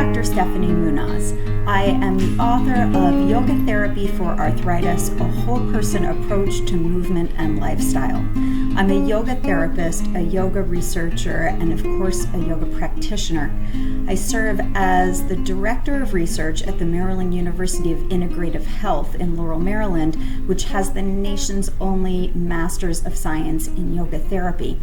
Dr. Steffany Moonaz. I am the author of Yoga Therapy for Arthritis, a whole person approach to movement and lifestyle. I'm a yoga therapist, a yoga researcher, and of course a yoga practitioner. I serve as the Director of Research at the Maryland University of Integrative Health in Laurel, Maryland, which has the nation's only Masters of Science in Yoga Therapy.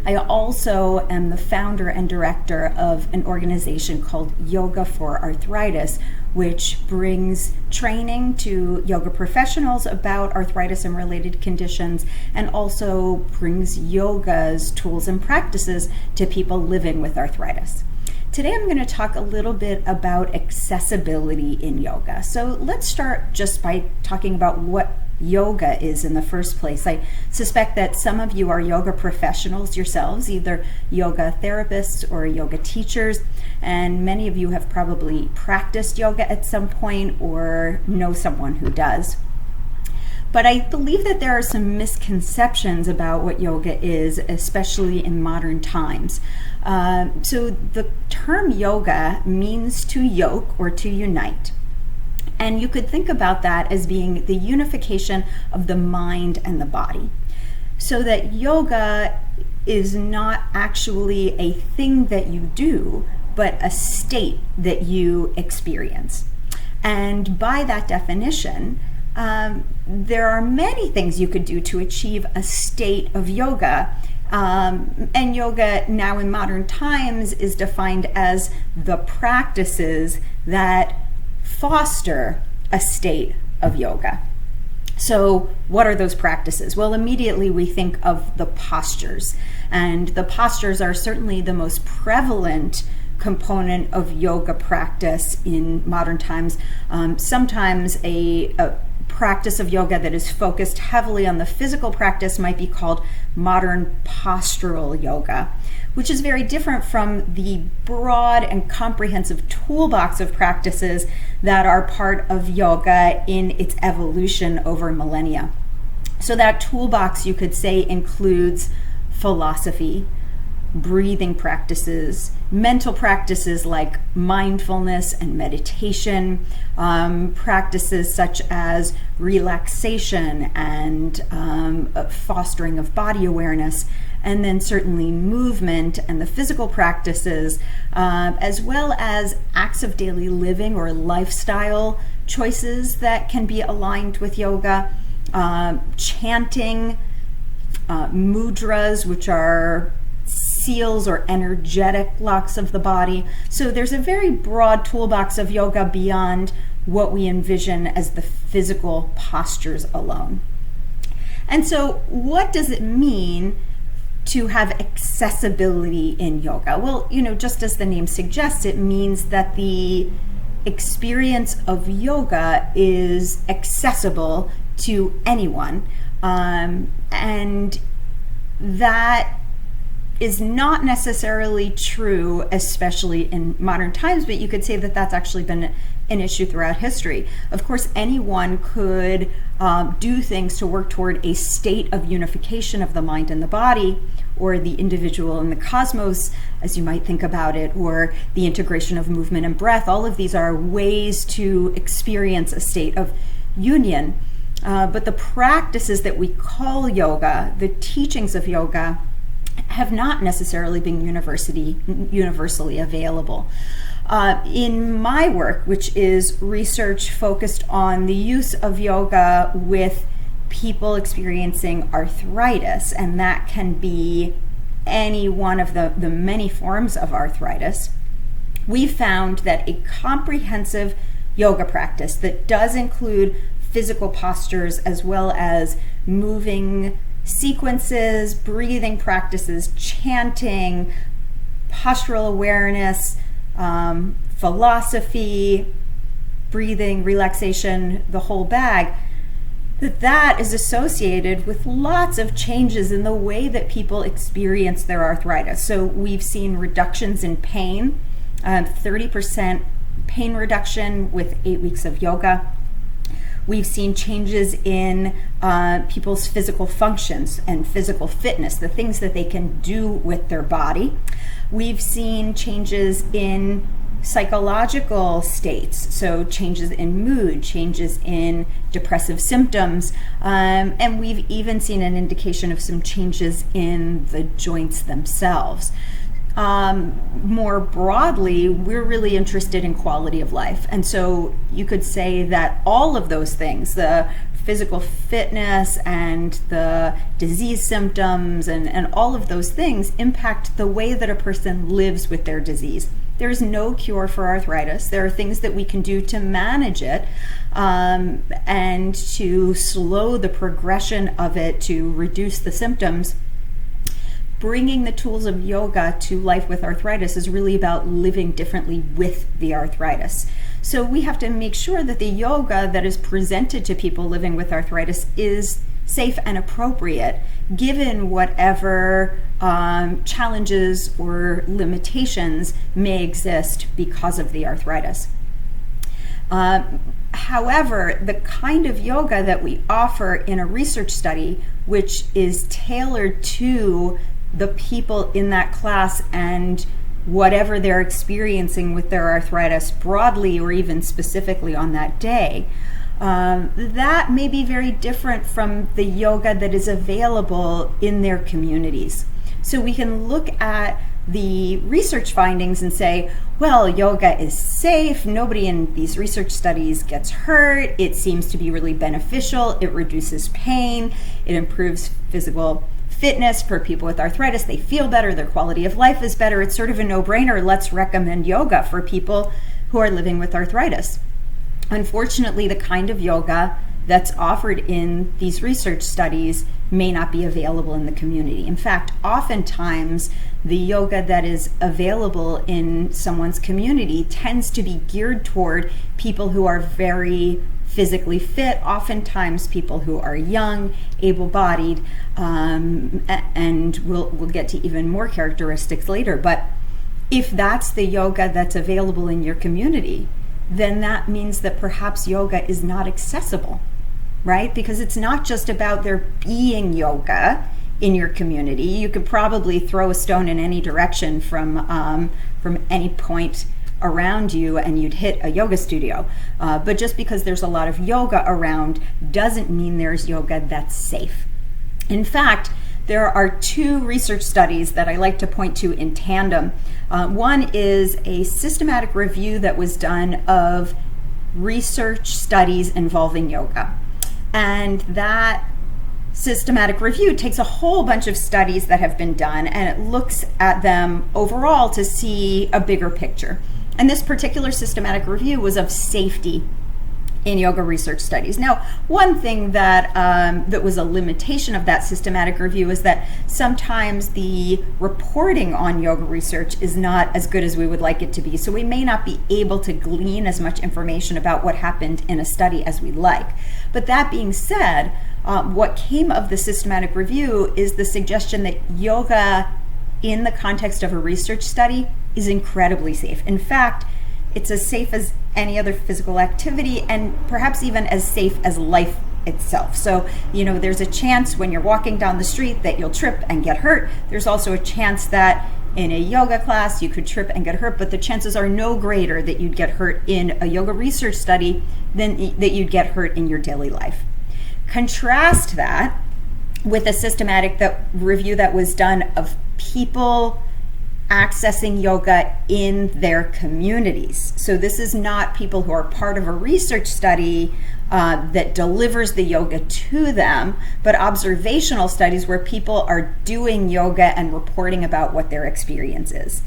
I also am the founder and director of an organization called Yoga for Arthritis, which brings training to yoga professionals about arthritis and related conditions, and also brings yoga's tools and practices to people living with arthritis. Today I'm going to talk a little bit about accessibility in yoga. So let's start just by talking about what yoga is in the first place. I suspect that some of you are yoga professionals yourselves, either yoga therapists or yoga teachers, and many of you have probably practiced yoga at some point or know someone who does. But I believe that there are some misconceptions about what yoga is, especially in modern times. So the term yoga means to yoke or to unite. And you could think about that as being the unification of the mind and the body. So that yoga is not actually a thing that you do, but a state that you experience. And by that definition, there are many things you could do to achieve a state of yoga. And yoga now in modern times is defined as the practices that foster a state of yoga. So what are those practices? Well, immediately we think of the postures, and the postures are certainly the most prevalent component of yoga practice in modern times. Sometimes a practice of yoga that is focused heavily on the physical practice might be called modern postural yoga, which is very different from the broad and comprehensive toolbox of practices that are part of yoga in its evolution over millennia. So that toolbox, you could say, includes philosophy, breathing practices, mental practices like mindfulness and meditation, practices such as relaxation and fostering of body awareness, and then certainly movement and the physical practices, as well as acts of daily living or lifestyle choices that can be aligned with yoga, chanting, mudras, which are seals or energetic locks of the body. So there's a very broad toolbox of yoga beyond what we envision as the physical postures alone. And so what does it mean to have accessibility in yoga? Well, just as the name suggests, it means that the experience of yoga is accessible to anyone. And that is not necessarily true, especially in modern times, but you could say that that's actually been an issue throughout history. Of course, anyone could do things to work toward a state of unification of the mind and the body, or the individual and the cosmos, as you might think about it, or the integration of movement and breath. All of these are ways to experience a state of union. But the practices that we call yoga, the teachings of yoga, have not necessarily been universally available. In my work, which is research focused on the use of yoga with people experiencing arthritis, and that can be any one of the many forms of arthritis, we found that a comprehensive yoga practice that does include physical postures as well as moving sequences, breathing practices, chanting, postural awareness, philosophy, breathing, relaxation, the whole bag, that is associated with lots of changes in the way that people experience their arthritis. So we've seen reductions in pain, 30% pain reduction with 8 weeks of yoga. We've seen changes in people's physical functions and physical fitness, the things that they can do with their body. We've seen changes in psychological states, so changes in mood, changes in depressive symptoms, and we've even seen an indication of some changes in the joints themselves. More broadly, we're really interested in quality of life. And so you could say that all of those things, the physical fitness and the disease symptoms and all of those things, impact the way that a person lives with their disease. There's no cure for arthritis. There are things that we can do to manage it and to slow the progression of it, to reduce the symptoms. Bringing the tools of yoga to life with arthritis is really about living differently with the arthritis. So we have to make sure that the yoga that is presented to people living with arthritis is safe and appropriate, given whatever challenges or limitations may exist because of the arthritis. However, the kind of yoga that we offer in a research study, which is tailored to the people in that class and whatever they're experiencing with their arthritis broadly or even specifically on that day, that may be very different from the yoga that is available in their communities. So we can look at the research findings and say, well, yoga is safe, nobody in these research studies gets hurt, it seems to be really beneficial, it reduces pain, it improves physical fitness for people with arthritis, they feel better, their quality of life is better, it's sort of a no-brainer, let's recommend yoga for people who are living with arthritis. Unfortunately, the kind of yoga that's offered in these research studies may not be available in the community. In fact, oftentimes the yoga that is available in someone's community tends to be geared toward people who are very physically fit, oftentimes people who are young, able-bodied, and we'll get to even more characteristics later. But if that's the yoga that's available in your community, then that means that perhaps yoga is not accessible, right? Because it's not just about there being yoga in your community. You could probably throw a stone in any direction from any point around you and you'd hit a yoga studio. But just because there's a lot of yoga around doesn't mean there's yoga that's safe. In fact, there are two research studies that I like to point to in tandem. One is a systematic review that was done of research studies involving yoga. And that systematic review takes a whole bunch of studies that have been done and it looks at them overall to see a bigger picture. And this particular systematic review was of safety in yoga research studies. Now, one thing that that was a limitation of that systematic review is that sometimes the reporting on yoga research is not as good as we would like it to be. So we may not be able to glean as much information about what happened in a study as we like. But that being said, what came of the systematic review is the suggestion that yoga in the context of a research study is incredibly safe. In fact, it's as safe as any other physical activity and perhaps even as safe as life itself. So, there's a chance when you're walking down the street that you'll trip and get hurt. There's also a chance that in a yoga class you could trip and get hurt, but the chances are no greater that you'd get hurt in a yoga research study than that you'd get hurt in your daily life. Contrast that with a systematic review that was done of people accessing yoga in their communities. So this is not people who are part of a research study that delivers the yoga to them, but observational studies where people are doing yoga and reporting about what their experience is.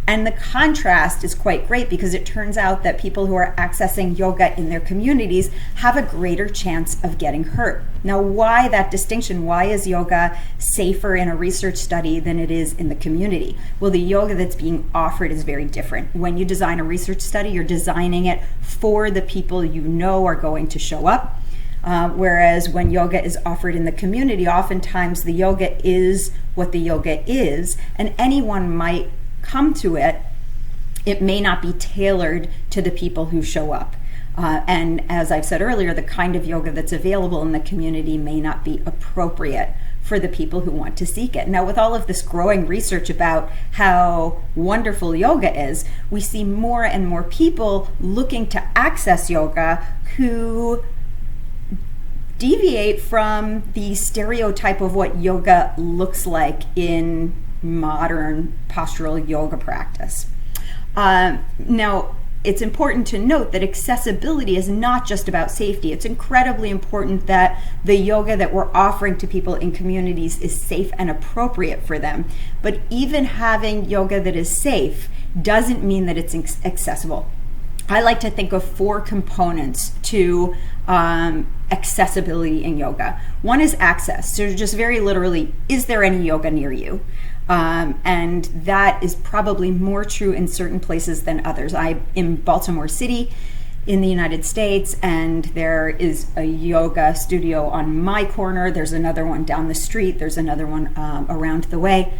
And the contrast is quite great because it turns out that people who are accessing yoga in their communities have a greater chance of getting hurt. Now, why that distinction? Why is yoga safer in a research study than it is in the community? Well, the yoga that's being offered is very different. When you design a research study, you're designing it for the people you know are going to show up. Whereas when yoga is offered in the community, oftentimes the yoga is what the yoga is, and anyone might come to it. It may not be tailored to the people who show up. And as I've said earlier, the kind of yoga that's available in the community may not be appropriate for the people who want to seek it. Now, with all of this growing research about how wonderful yoga is, we see more and more people looking to access yoga who deviate from the stereotype of what yoga looks like in modern postural yoga practice. Now, it's important to note that accessibility is not just about safety. It's incredibly important that the yoga that we're offering to people in communities is safe and appropriate for them. But even having yoga that is safe doesn't mean that it's accessible. I like to think of 4 components to accessibility in yoga. One is access. So just very literally, is there any yoga near you? And that is probably more true in certain places than others. I'm in Baltimore City in the United States, and there is a yoga studio on my corner. There's another one down the street. There's another one around the way.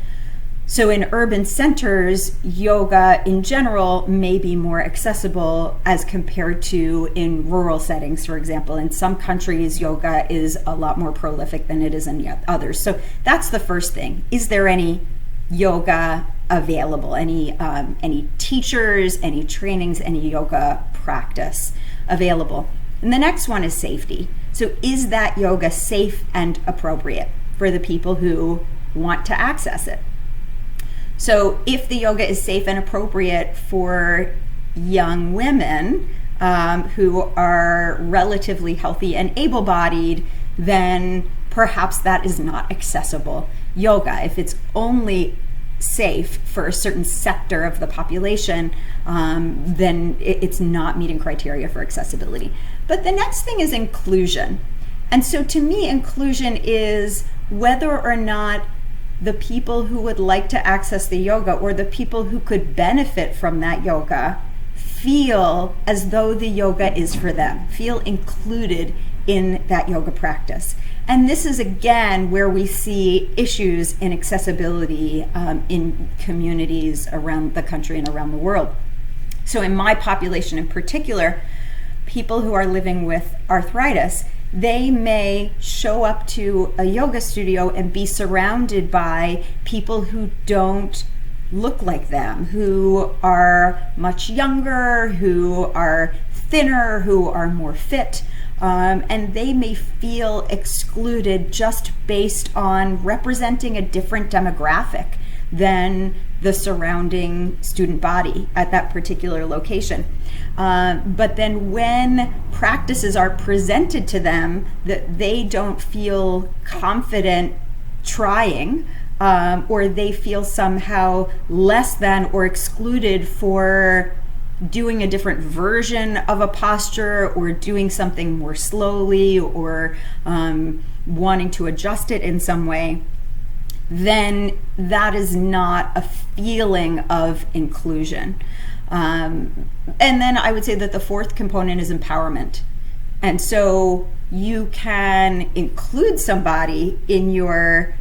So in urban centers, yoga in general may be more accessible as compared to in rural settings, for example. In some countries, yoga is a lot more prolific than it is in others. So that's the first thing. Is there any yoga available? Any teachers, any trainings, any yoga practice available? And the next one is safety. So is that yoga safe and appropriate for the people who want to access it? So if the yoga is safe and appropriate for young women who are relatively healthy and able-bodied, then perhaps that is not accessible yoga. If it's only safe for a certain sector of the population, then it's not meeting criteria for accessibility. But the next thing is inclusion. And so to me, inclusion is whether or not the people who would like to access the yoga or the people who could benefit from that yoga feel as though the yoga is for them, feel included in that yoga practice. And this is again where we see issues in accessibility in communities around the country and around the world. So in my population in particular, people who are living with arthritis, they may show up to a yoga studio and be surrounded by people who don't look like them, who are much younger, who are thinner, who are more fit, and they may feel excluded just based on representing a different demographic than the surrounding student body at that particular location. But then when practices are presented to them that they don't feel confident trying, or they feel somehow less than or excluded for doing a different version of a posture or doing something more slowly or wanting to adjust it in some way, then that is not a feeling of inclusion. And then I would say that the 4th component is empowerment. And so you can include somebody in your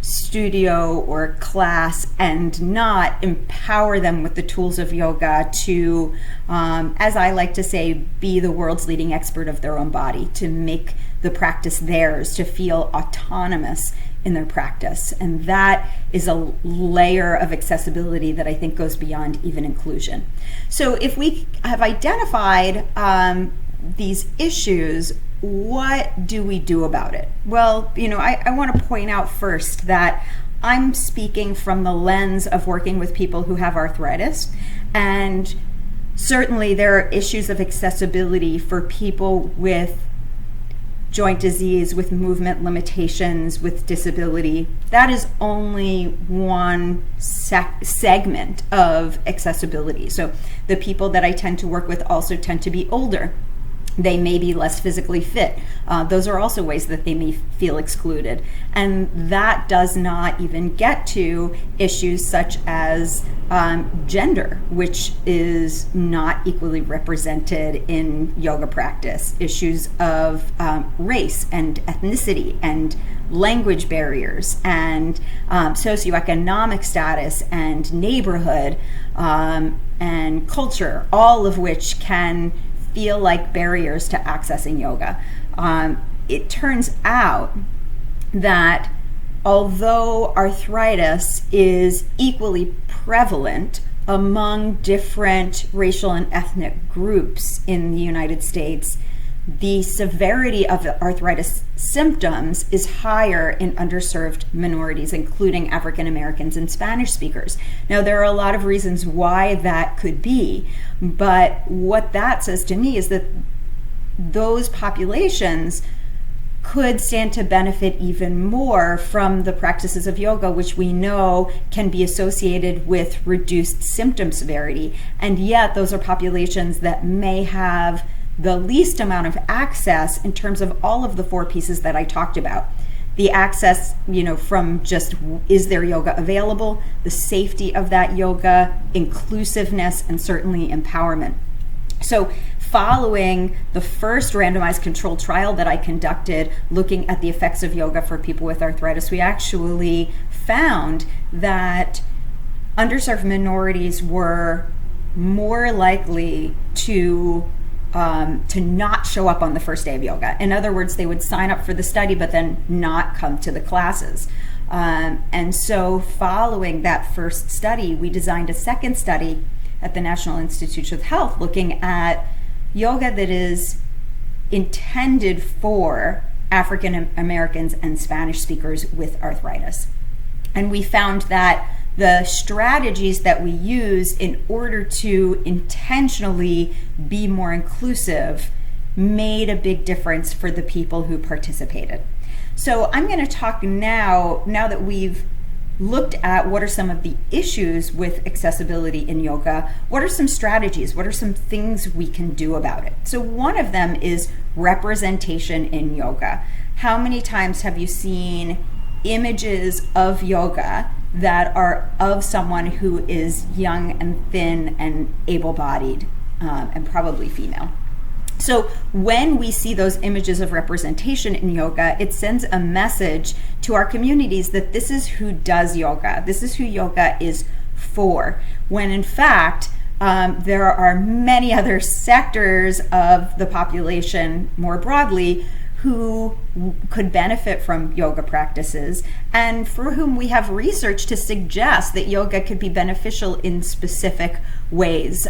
studio or class and not empower them with the tools of yoga to, as I like to say, be the world's leading expert of their own body, to make the practice theirs, to feel autonomous in their practice. And that is a layer of accessibility that I think goes beyond even inclusion. So if we have identified these issues, what do we do about it? Well, I want to point out first that I'm speaking from the lens of working with people who have arthritis, and certainly there are issues of accessibility for people with joint disease, with movement limitations, with disability. That is only one segment of accessibility. So the people that I tend to work with also tend to be older. They may be less physically fit. Those are also ways that they may feel excluded. And that does not even get to issues such as gender, which is not equally represented in yoga practice. Issues of race and ethnicity and language barriers and socioeconomic status and neighborhood and culture, all of which can feel like barriers to accessing yoga. It turns out that although arthritis is equally prevalent among different racial and ethnic groups in the United States, the severity of the arthritis symptoms is higher in underserved minorities, including African Americans and Spanish speakers. Now, there are a lot of reasons why that could be, but what that says to me is that those populations could stand to benefit even more from the practices of yoga, which we know can be associated with reduced symptom severity. And yet those are populations that may have the least amount of access in terms of all of the four pieces that I talked about. The access, from just, is there yoga available, the safety of that yoga, inclusiveness, and certainly empowerment. So following the first randomized controlled trial that I conducted looking at the effects of yoga for people with arthritis, we actually found that underserved minorities were more likely to not show up on the first day of yoga. In other words, they would sign up for the study but then not come to the classes. And so following that first study, we designed a second study at the National Institutes of Health looking at yoga that is intended for African Americans and Spanish speakers with arthritis. And we found that the strategies that we use in order to intentionally be more inclusive made a big difference for the people who participated. So I'm going to talk now that we've looked at what are some of the issues with accessibility in yoga, what are some strategies, what are some things we can do about it. So one of them is representation in yoga. How many times have you seen images of yoga that are of someone who is young and thin and able-bodied and probably female? So when we see those images of representation in yoga, it sends a message to our communities that this is who does yoga. This is who yoga is for. When in fact, there are many other sectors of the population more broadly who could benefit from yoga practices and for whom we have research to suggest that yoga could be beneficial in specific ways.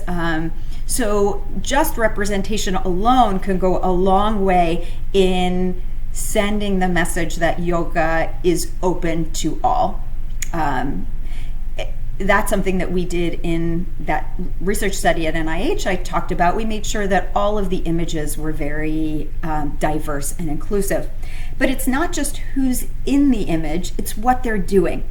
So just representation alone can go a long way in sending the message that yoga is open to all. That's something that we did in that research study at NIH I talked about. We made sure that all of the images were very diverse and inclusive. But it's not just who's in the image, it's what they're doing.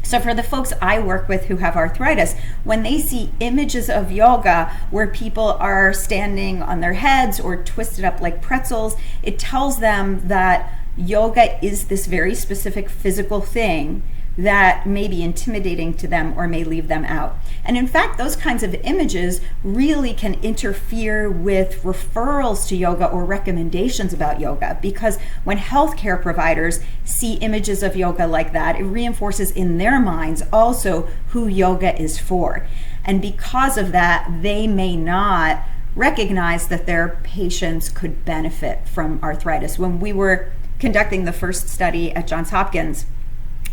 So for the folks I work with who have arthritis, when they see images of yoga where people are standing on their heads or twisted up like pretzels, it tells them that yoga is this very specific physical thing that may be intimidating to them or may leave them out. And in fact, those kinds of images really can interfere with referrals to yoga or recommendations about yoga, because when healthcare providers see images of yoga like that, it reinforces in their minds also who yoga is for. And because of that, they may not recognize that their patients could benefit from arthritis. When we were conducting the first study at Johns Hopkins,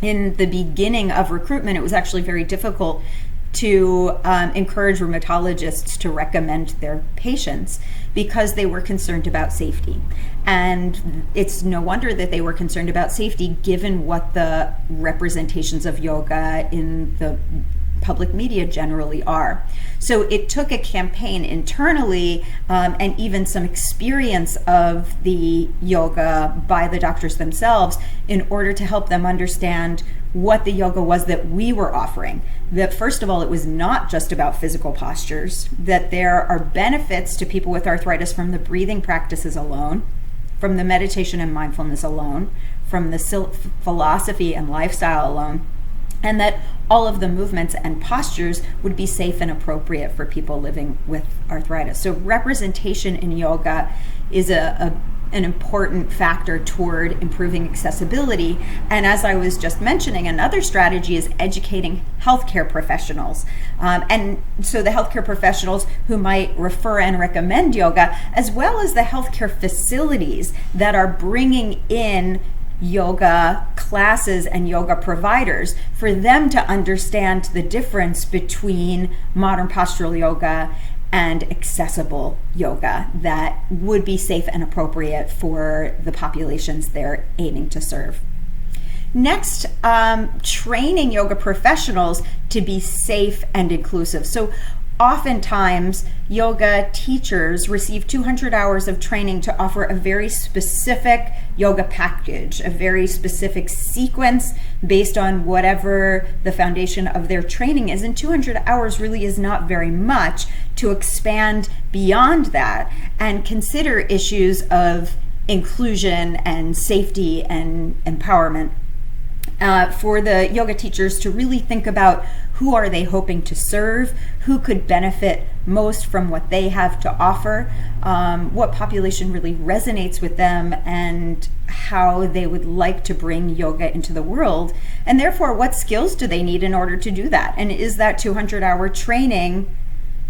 in the beginning of recruitment, it was actually very difficult to encourage rheumatologists to recommend their patients because they were concerned about safety. And it's no wonder that they were concerned about safety given what the representations of yoga in the public media generally are. So it took a campaign internally and even some experience of the yoga by the doctors themselves in order to help them understand what the yoga was that we were offering. That first of all, it was not just about physical postures, that there are benefits to people with arthritis from the breathing practices alone, from the meditation and mindfulness alone, from the philosophy and lifestyle alone, and that all of the movements and postures would be safe and appropriate for people living with arthritis. So representation in yoga is an important factor toward improving accessibility. And as I was just mentioning, another strategy is educating healthcare professionals. And so the healthcare professionals who might refer and recommend yoga, as well as the healthcare facilities that are bringing in yoga classes and yoga providers for them to understand the difference between modern postural yoga and accessible yoga that would be safe and appropriate for the populations they're aiming to serve. Next, training yoga professionals to be safe and inclusive. So oftentimes, yoga teachers receive 200 hours of training to offer a very specific yoga package, a very specific sequence based on whatever the foundation of their training is. And 200 hours really is not very much to expand beyond that and consider issues of inclusion and safety and empowerment. For the yoga teachers to really think about who are they hoping to serve, who could benefit most from what they have to offer, what population really resonates with them, and how they would like to bring yoga into the world, and therefore what skills do they need in order to do that, and is that 200-hour training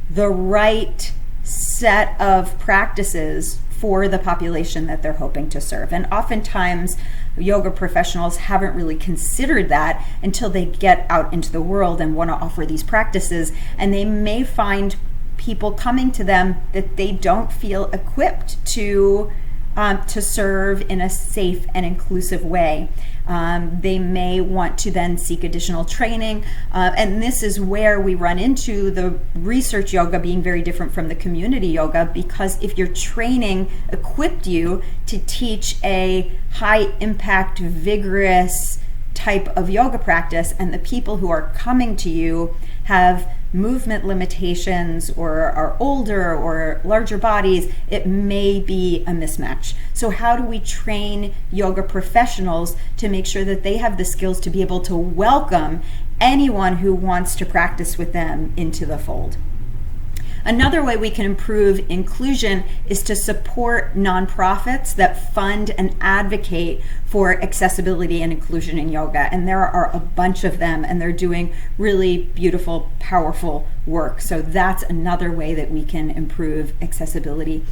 the right set of practices for the population that they're hoping to serve. And oftentimes yoga professionals haven't really considered that until they get out into the world and want to offer these practices, and they may find people coming to them that they don't feel equipped to serve in a safe and inclusive way. They may want to then seek additional training, and this is where we run into the research yoga being very different from the community yoga, because if your training equipped you to teach a high impact, vigorous type of yoga practice, and the people who are coming to you have movement limitations or are older or larger bodies, it may be a mismatch. So how do we train yoga professionals to make sure that they have the skills to be able to welcome anyone who wants to practice with them into the fold? Another way we can improve inclusion is to support nonprofits that fund and advocate for accessibility and inclusion in yoga. And there are a bunch of them, and they're doing really beautiful, powerful work. So that's another way that we can improve accessibility.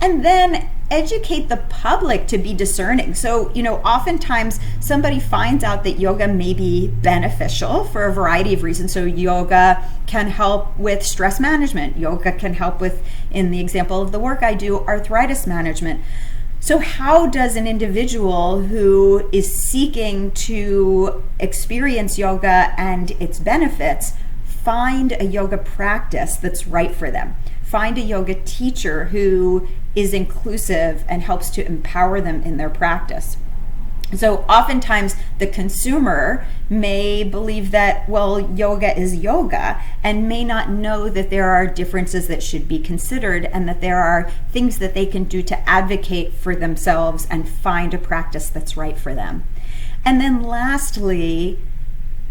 And then educate the public to be discerning. So, oftentimes somebody finds out that yoga may be beneficial for a variety of reasons. So yoga can help with stress management. Yoga can help with, in the example of the work I do, arthritis management. So how does an individual who is seeking to experience yoga and its benefits find a yoga practice that's right for them? Find a yoga teacher who is inclusive and helps to empower them in their practice. So oftentimes the consumer may believe that, well, yoga is yoga, and may not know that there are differences that should be considered, and that there are things that they can do to advocate for themselves and find a practice that's right for them. And then lastly,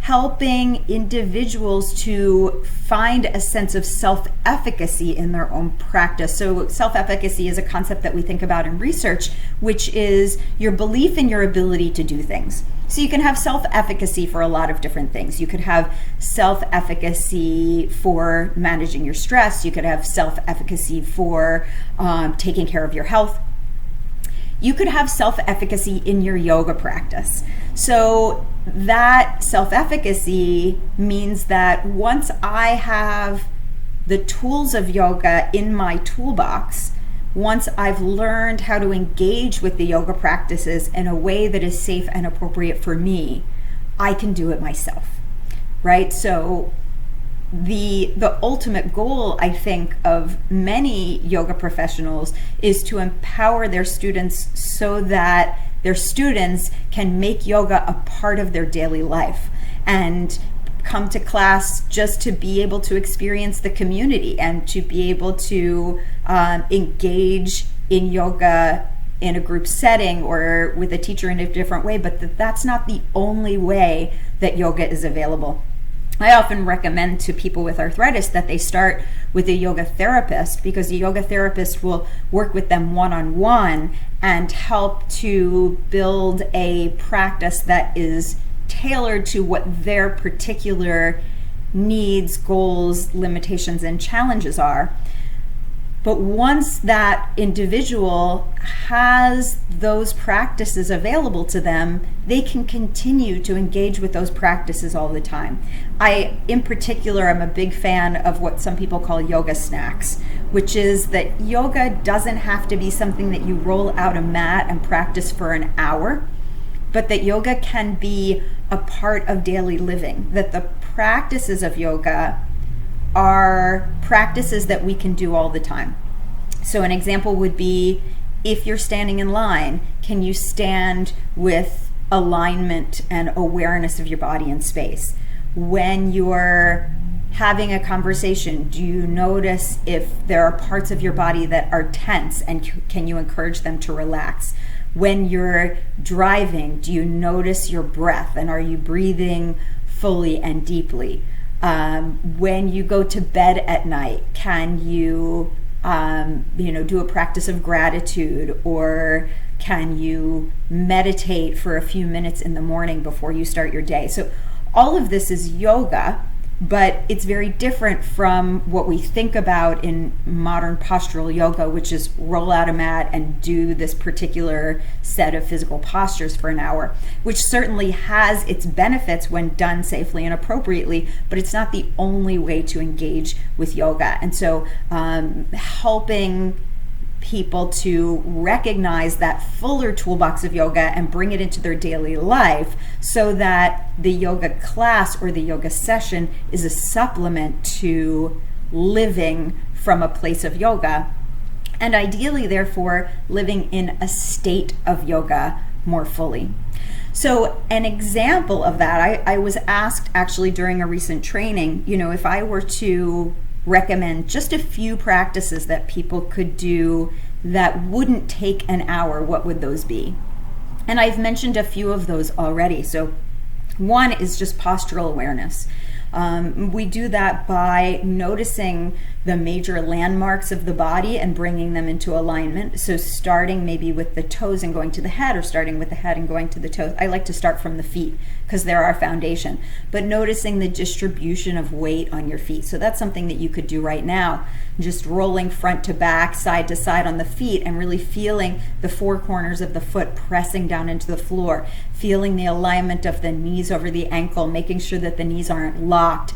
helping individuals to find a sense of self-efficacy in their own practice. So self-efficacy is a concept that we think about in research, which is your belief in your ability to do things. So you can have self-efficacy for a lot of different things. You could have self-efficacy for managing your stress. You could have self-efficacy for taking care of your health. You could have self-efficacy in your yoga practice. So that self-efficacy means that once I have the tools of yoga in my toolbox, once I've learned how to engage with the yoga practices in a way that is safe and appropriate for me, I can do it myself, right? So the ultimate goal, I think, of many yoga professionals is to empower their students so that their students can make yoga a part of their daily life and come to class just to be able to experience the community and to be able to engage in yoga in a group setting or with a teacher in a different way, but that's not the only way that yoga is available. I often recommend to people with arthritis that they start with a yoga therapist, because the yoga therapist will work with them one-on-one and help to build a practice that is tailored to what their particular needs, goals, limitations, and challenges are. But once that individual has those practices available to them, they can continue to engage with those practices all the time. In particular, I'm a big fan of what some people call yoga snacks, which is that yoga doesn't have to be something that you roll out a mat and practice for an hour, but that yoga can be a part of daily living, that the practices of yoga are practices that we can do all the time. So an example would be, if you're standing in line, can you stand with alignment and awareness of your body in space? When you're having a conversation, do you notice if there are parts of your body that are tense, and can you encourage them to relax? When you're driving, do you notice your breath, and are you breathing fully and deeply? When you go to bed at night, can you do a practice of gratitude, or can you meditate for a few minutes in the morning before you start your day? So all of this is yoga, but it's very different from what we think about in modern postural yoga, which is roll out a mat and do this particular set of physical postures for an hour, which certainly has its benefits when done safely and appropriately, but it's not the only way to engage with yoga. And so helping people to recognize that fuller toolbox of yoga and bring it into their daily life, so that the yoga class or the yoga session is a supplement to living from a place of yoga, and ideally, therefore, living in a state of yoga more fully. So an example of that, I was asked actually during a recent training, if I were to recommend just a few practices that people could do that wouldn't take an hour, what would those be? And I've mentioned a few of those already. So one is just postural awareness. We do that by noticing the major landmarks of the body and bringing them into alignment. So starting maybe with the toes and going to the head, or starting with the head and going to the toes. I like to start from the feet because they're our foundation. But noticing the distribution of weight on your feet. So that's something that you could do right now. Just rolling front to back, side to side on the feet, and really feeling the four corners of the foot pressing down into the floor. Feeling the alignment of the knees over the ankle, making sure that the knees aren't locked.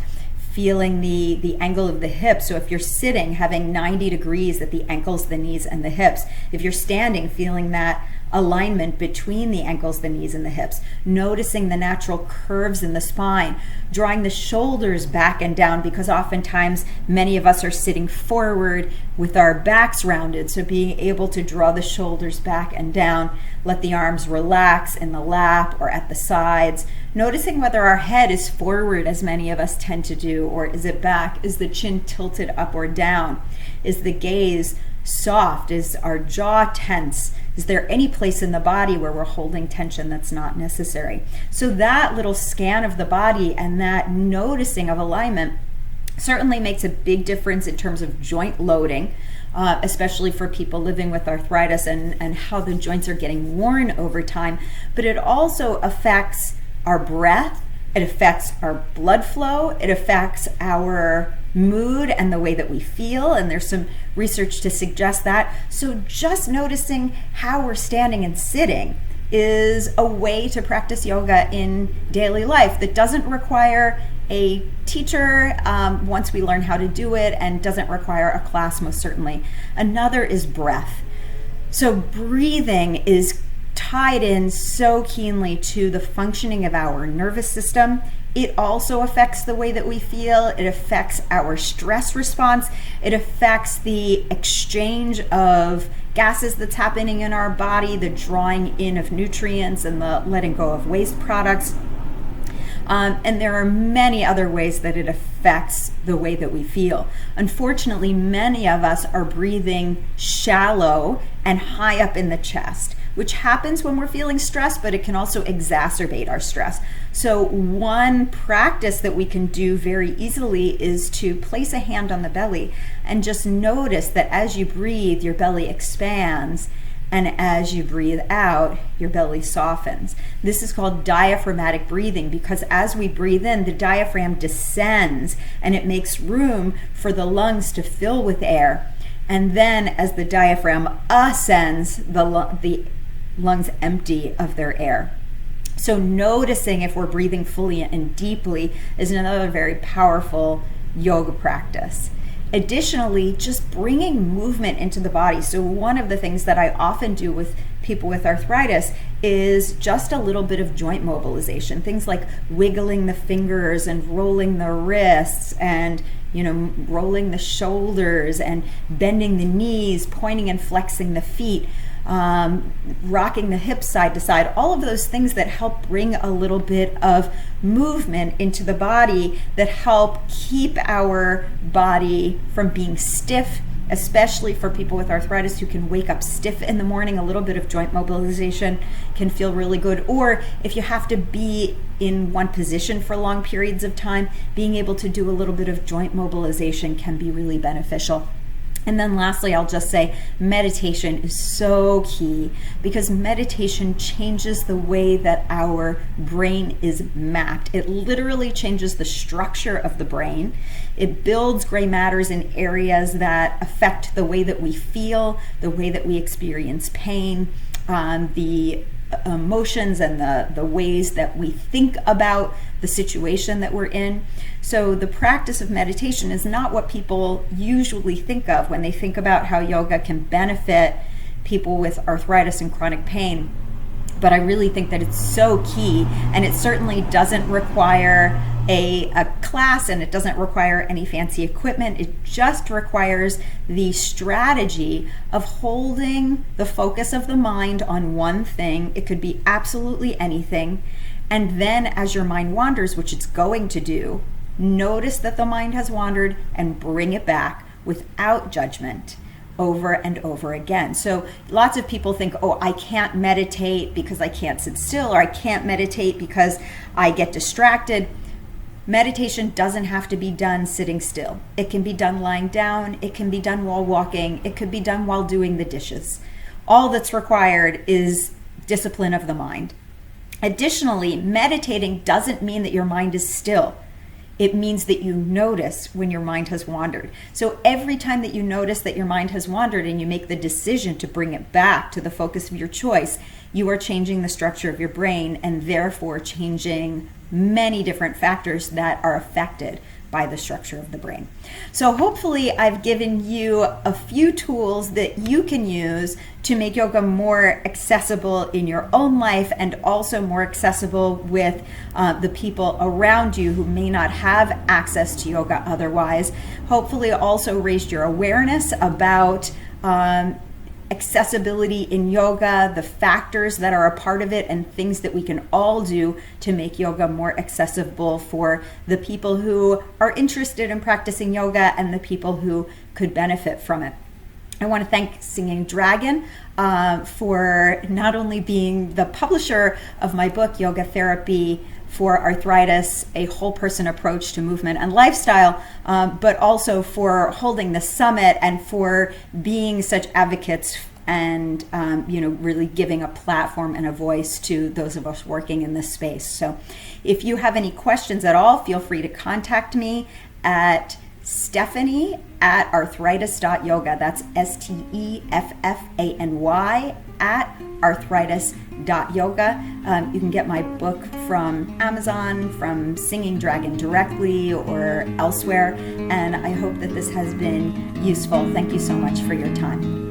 Feeling the angle of the hips. So if you're sitting, having 90 degrees at the ankles, the knees, and the hips. If you're standing, feeling that alignment between the ankles, the knees, and the hips. Noticing the natural curves in the spine. Drawing the shoulders back and down, because oftentimes many of us are sitting forward with our backs rounded. So being able to draw the shoulders back and down. Let the arms relax in the lap or at the sides. Noticing whether our head is forward, as many of us tend to do, or is it back? Is the chin tilted up or down? Is the gaze soft? Is our jaw tense? Is there any place in the body where we're holding tension that's not necessary? So that little scan of the body and that noticing of alignment certainly makes a big difference in terms of joint loading, especially for people living with arthritis and how the joints are getting worn over time. But it also affects our breath, it affects our blood flow, it affects our mood and the way that we feel, and there's some research to suggest that. So just noticing how we're standing and sitting is a way to practice yoga in daily life that doesn't require a teacher once we learn how to do it, and doesn't require a class, most certainly. Another is breath. So breathing is tied in so keenly to the functioning of our nervous system. It also affects the way that we feel. It affects our stress response. It affects the exchange of gases that's happening in our body, the drawing in of nutrients and the letting go of waste products. And there are many other ways that it affects the way that we feel. Unfortunately, many of us are breathing shallow and high up in the chest, which happens when we're feeling stressed, but it can also exacerbate our stress. So one practice that we can do very easily is to place a hand on the belly and just notice that as you breathe, your belly expands, and as you breathe out, your belly softens. This is called diaphragmatic breathing, because as we breathe in, the diaphragm descends and it makes room for the lungs to fill with air. And then as the diaphragm ascends, the lungs empty of their air. So noticing if we're breathing fully and deeply is another very powerful yoga practice. Additionally, just bringing movement into the body. So one of the things that I often do with people with arthritis is just a little bit of joint mobilization. Things like wiggling the fingers and rolling the wrists and rolling the shoulders and bending the knees, pointing and flexing the feet, rocking the hips side to side, all of those things that help bring a little bit of movement into the body that help keep our body from being stiff, especially for people with arthritis who can wake up stiff in the morning. A little bit of joint mobilization can feel really good. Or if you have to be in one position for long periods of time, being able to do a little bit of joint mobilization can be really beneficial. And then lastly, I'll just say meditation is so key because meditation changes the way that our brain is mapped. It literally changes the structure of the brain. It builds gray matters in areas that affect the way that we feel, the way that we experience pain, the emotions and the ways that we think about the situation that we're in. So the practice of meditation is not what people usually think of when they think about how yoga can benefit people with arthritis and chronic pain. But I really think that it's so key, and it certainly doesn't require a class, and it doesn't require any fancy equipment. It just requires the strategy of holding the focus of the mind on one thing. It could be absolutely anything. And then as your mind wanders, which it's going to do, notice that the mind has wandered and bring it back without judgment over and over again. So lots of people think, oh, I can't meditate because I can't sit still, or I can't meditate because I get distracted. Meditation doesn't have to be done sitting still. It can be done lying down. It can be done while walking. It could be done while doing the dishes. All that's required is discipline of the mind. Additionally, meditating doesn't mean that your mind is still. It means that you notice when your mind has wandered. So every time that you notice that your mind has wandered and you make the decision to bring it back to the focus of your choice, you are changing the structure of your brain and therefore changing many different factors that are affected by the structure of the brain. So hopefully I've given you a few tools that you can use to make yoga more accessible in your own life and also more accessible with the people around you who may not have access to yoga otherwise. Hopefully also raised your awareness about accessibility in yoga, the factors that are a part of it, and things that we can all do to make yoga more accessible for the people who are interested in practicing yoga and the people who could benefit from it. I want to thank Singing Dragon for not only being the publisher of my book, Yoga Therapy for Arthritis, a whole person approach to movement and lifestyle, but also for holding the summit and for being such advocates and really giving a platform and a voice to those of us working in this space. So if you have any questions at all, feel free to contact me at Steffany at arthritis.yoga. That's STEFFANY at arthritis.yoga. You can get my book from Amazon, from Singing Dragon directly, or elsewhere. And I hope that this has been useful. Thank you so much for your time.